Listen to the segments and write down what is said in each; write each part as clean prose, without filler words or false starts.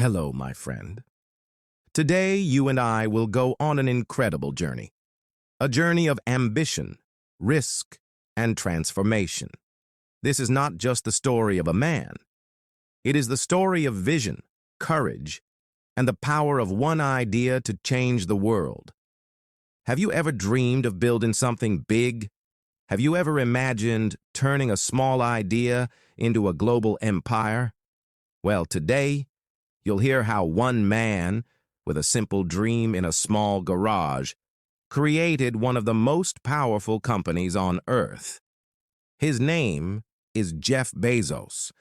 Hello, my friend. Today, you and I will go on an incredible journey. A journey of ambition, risk, and transformation. This is not just the story of a man. It is the story of vision, courage, and the power of one idea to change the world. Have you ever dreamed of building something big? Have you ever imagined turning a small idea into a global empire? Well, today, you'll hear how one man, with a simple dream in a small garage, created one of the most powerful companies on Earth. His name is Jeff Bezos,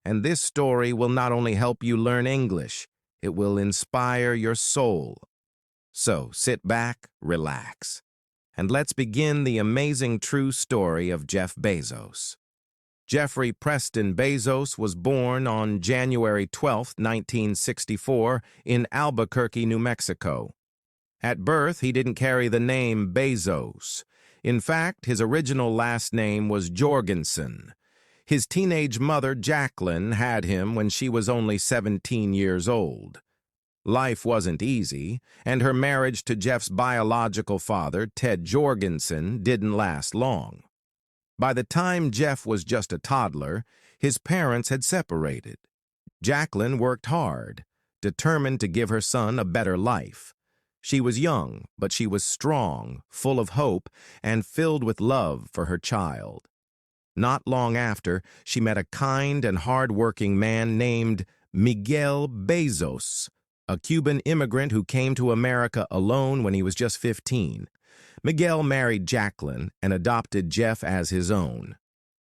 and this story will not only help you learn English, it will inspire your soul. So sit back, relax, and let's begin the amazing true story of Jeff Bezos. Jeffrey Preston Bezos was born on January 12, 1964, in Albuquerque, New Mexico. At birth, he didn't carry the name Bezos. In fact, his original last name was Jorgensen. His teenage mother, Jacqueline, had him when she was only 17 years old. Life wasn't easy, and her marriage to Jeff's biological father, Ted Jorgensen, didn't last long. By the time Jeff was just a toddler, his parents had separated. Jacqueline worked hard, determined to give her son a better life. She was young, but she was strong, full of hope, and filled with love for her child. Not long after, she met a kind and hard-working man named Miguel Bezos, a Cuban immigrant who came to America alone when he was just 15. Miguel married Jacqueline and adopted Jeff as his own.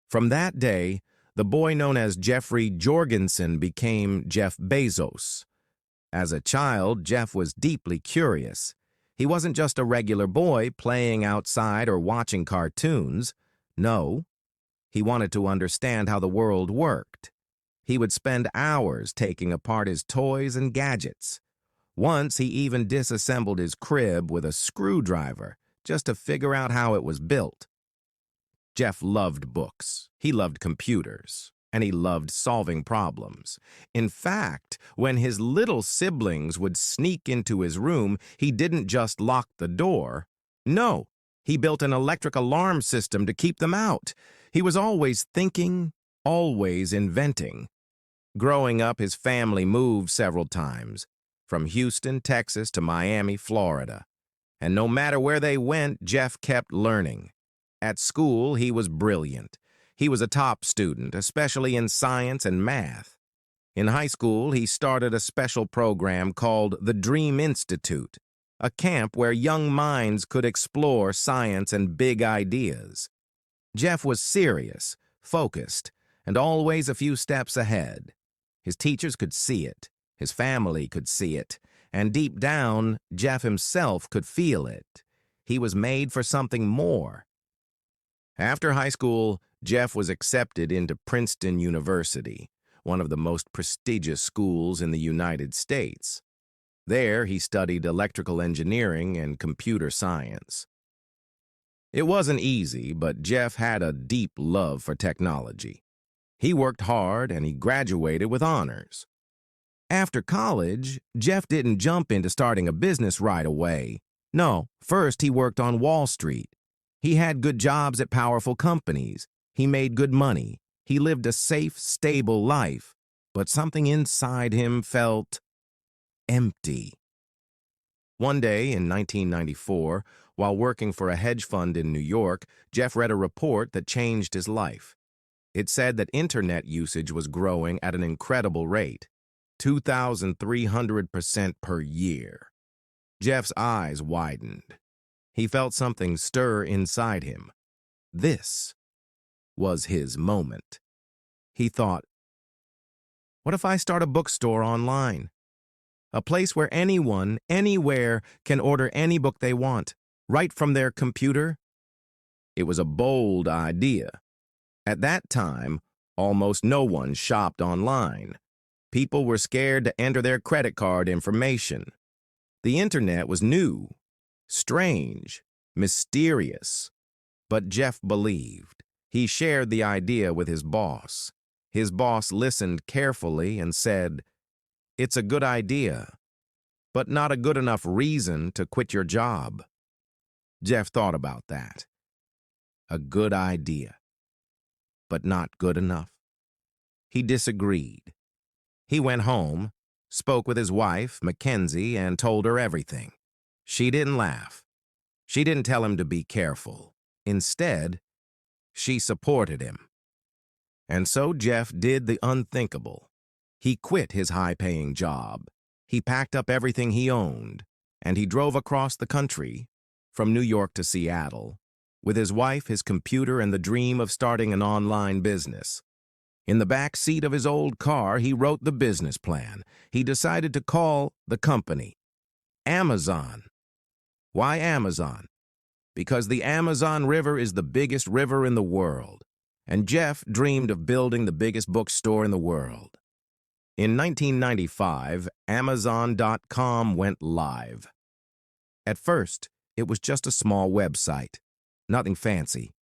From that day, the boy known as Jeffrey Jorgensen became Jeff Bezos. As a child, Jeff was deeply curious. He wasn't just a regular boy playing outside or watching cartoons. No, he wanted to understand how the world worked. He would spend hours taking apart his toys and gadgets. Once, he even disassembled his crib with a screwdriver, just to figure out how it was built. Jeff loved books, he loved computers, and he loved solving problems. In fact, when his little siblings would sneak into his room, he didn't just lock the door. No, he built an electric alarm system to keep them out. He was always thinking, always inventing. Growing up, his family moved several times, from Houston, Texas to Miami, Florida. And no matter where they went, Jeff kept learning. At school, he was brilliant. He was a top student, especially in science and math. In high school, he started a special program called the Dream Institute, a camp where young minds could explore science and big ideas. Jeff was serious, focused, and always a few steps ahead. His teachers could see it. His family could see it. And deep down, Jeff himself could feel it. He was made for something more. After high school, Jeff was accepted into Princeton University, one of the most prestigious schools in the United States. There, he studied electrical engineering and computer science. It wasn't easy, but Jeff had a deep love for technology. He worked hard and he graduated with honors. After college, Jeff didn't jump into starting a business right away. No, first he worked on Wall Street. He had good jobs at powerful companies. He made good money. He lived a safe, stable life. But something inside him felt empty. One day in 1994, while working for a hedge fund in New York, Jeff read a report that changed his life. It said that internet usage was growing at an incredible rate. 2,300% per year. Jeff's eyes widened. He felt something stir inside him. This was his moment. He thought, what if I start a bookstore online? A place where anyone, anywhere, can order any book they want, right from their computer? It was a bold idea. At that time, almost no one shopped online. People were scared to enter their credit card information. The internet was new, strange, mysterious. But Jeff believed. He shared the idea with his boss. His boss listened carefully and said, It's a good idea, but not a good enough reason to quit your job. Jeff thought about that. A good idea, but not good enough. He disagreed. He went home, spoke with his wife, Mackenzie, and told her everything. She didn't laugh. She didn't tell him to be careful. Instead, she supported him. And so Jeff did the unthinkable. He quit his high-paying job. He packed up everything he owned, and he drove across the country, from New York to Seattle, with his wife, his computer, and the dream of starting an online business. In the back seat of his old car, he wrote the business plan. He decided to call the company Amazon. Why Amazon? Because the Amazon River is the biggest river in the world, and Jeff dreamed of building the biggest bookstore in the world. In 1995, Amazon.com went live. At first, it was just a small website, nothing fancy.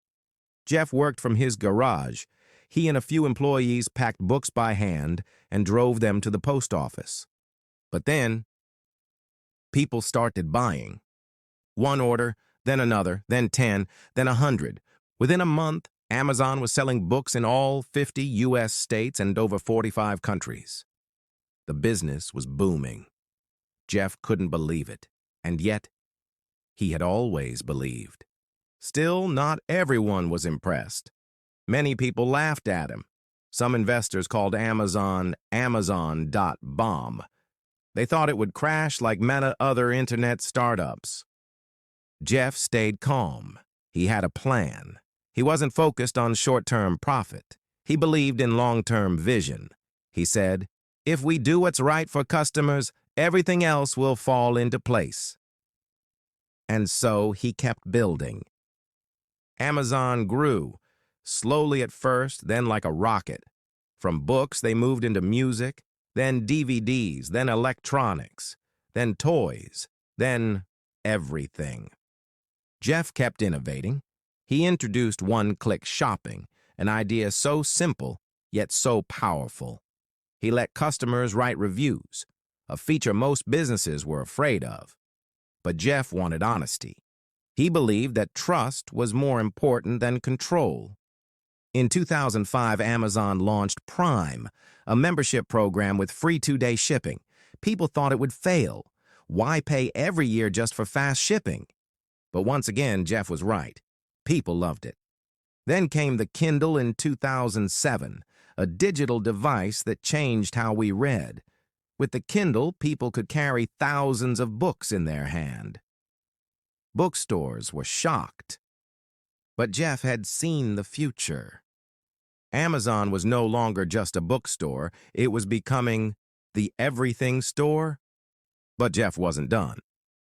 Jeff worked from his garage. He and a few employees packed books by hand and drove them to the post office. But then, people started buying. One order, then another, then 10, then 100. Within a month, Amazon was selling books in all 50 U.S. states and over 45 countries. The business was booming. Jeff couldn't believe it, and yet, he had always believed. Still, not everyone was impressed. Many people laughed at him. Some investors called Amazon Amazon.bomb. They thought it would crash like many other internet startups. Jeff stayed calm. He had a plan. He wasn't focused on short-term profit. He believed in long-term vision. He said, "If we do what's right for customers, everything else will fall into place." And so he kept building. Amazon grew, slowly at first, then like a rocket. From books, they moved into music, then DVDs, then electronics, then toys, then everything. Jeff kept innovating. He introduced one-click shopping, an idea so simple, yet so powerful. He let customers write reviews, a feature most businesses were afraid of. But Jeff wanted honesty. He believed that trust was more important than control. In 2005, Amazon launched Prime, a membership program with free 2-day shipping. People thought it would fail. Why pay every year just for fast shipping? But once again, Jeff was right. People loved it. Then came the Kindle in 2007, a digital device that changed how we read. With the Kindle, people could carry thousands of books in their hand. Bookstores were shocked. But Jeff had seen the future. Amazon was no longer just a bookstore. It was becoming the everything store. But Jeff wasn't done.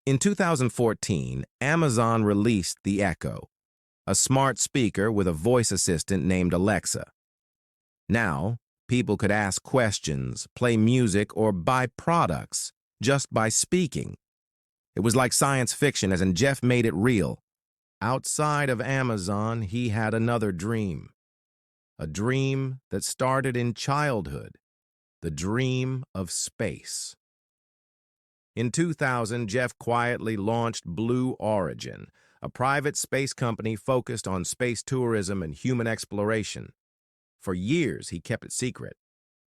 In 2014, Amazon released the Echo, a smart speaker with a voice assistant named Alexa. Now, people could ask questions, play music, or buy products just by speaking. It was like science fiction, as in Jeff made it real. Outside of Amazon, he had another dream. A dream that started in childhood. The dream of space. In 2000, Jeff quietly launched Blue Origin, a private space company focused on space tourism and human exploration. For years, he kept it secret.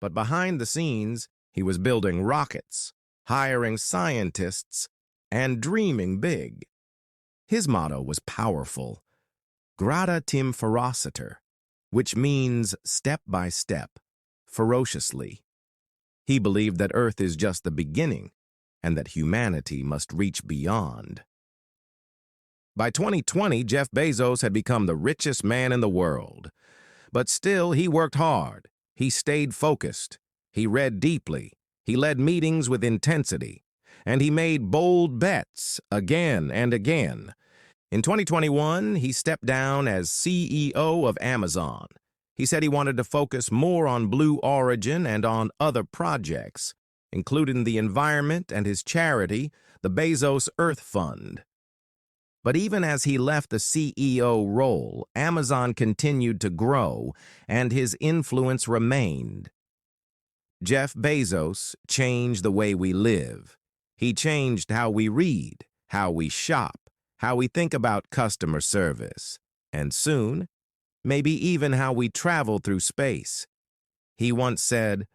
But behind the scenes, he was building rockets, hiring scientists, and dreaming big. His motto was powerful, Grada tim ferociter, which means step by step, ferociously. He believed that Earth is just the beginning, and that humanity must reach beyond. By 2020, Jeff Bezos had become the richest man in the world. But still, he worked hard. He stayed focused. He read deeply. He led meetings with intensity. And he made bold bets again and again. In 2021, he stepped down as CEO of Amazon. He said he wanted to focus more on Blue Origin and on other projects, including the environment and his charity, the Bezos Earth Fund. But even as he left the CEO role, Amazon continued to grow, and his influence remained. Jeff Bezos changed the way we live. He changed how we read, how we shop, how we think about customer service, and soon, maybe even how we travel through space. He once said,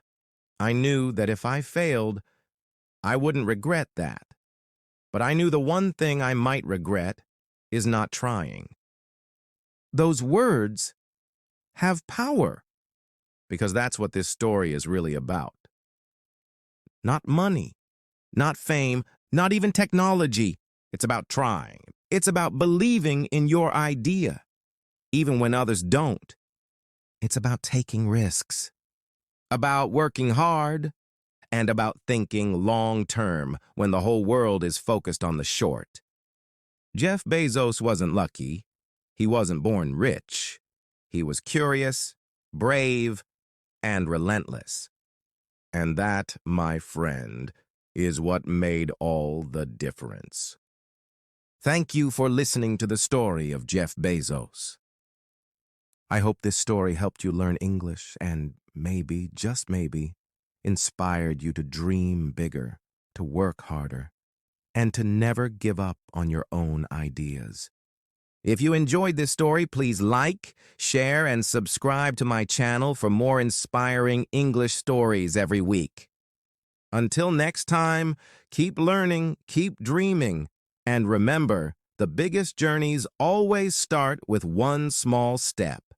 "I knew that if I failed, I wouldn't regret that. But I knew the one thing I might regret is not trying." Those words have power, because that's what this story is really about. Not money, not fame, not even technology. It's about trying. It's about believing in your idea, even when others don't. It's about taking risks, about working hard, and about thinking long-term when the whole world is focused on the short. Jeff Bezos wasn't lucky. He wasn't born rich. He was curious, brave, and relentless. And that, my friend, is what made all the difference. Thank you for listening to the story of Jeff Bezos. I hope this story helped you learn English and maybe, just maybe, inspired you to dream bigger, to work harder, and to never give up on your own ideas. If you enjoyed this story, please like, share, and subscribe to my channel for more inspiring English stories every week. Until next time, keep learning, keep dreaming, and remember, the biggest journeys always start with one small step.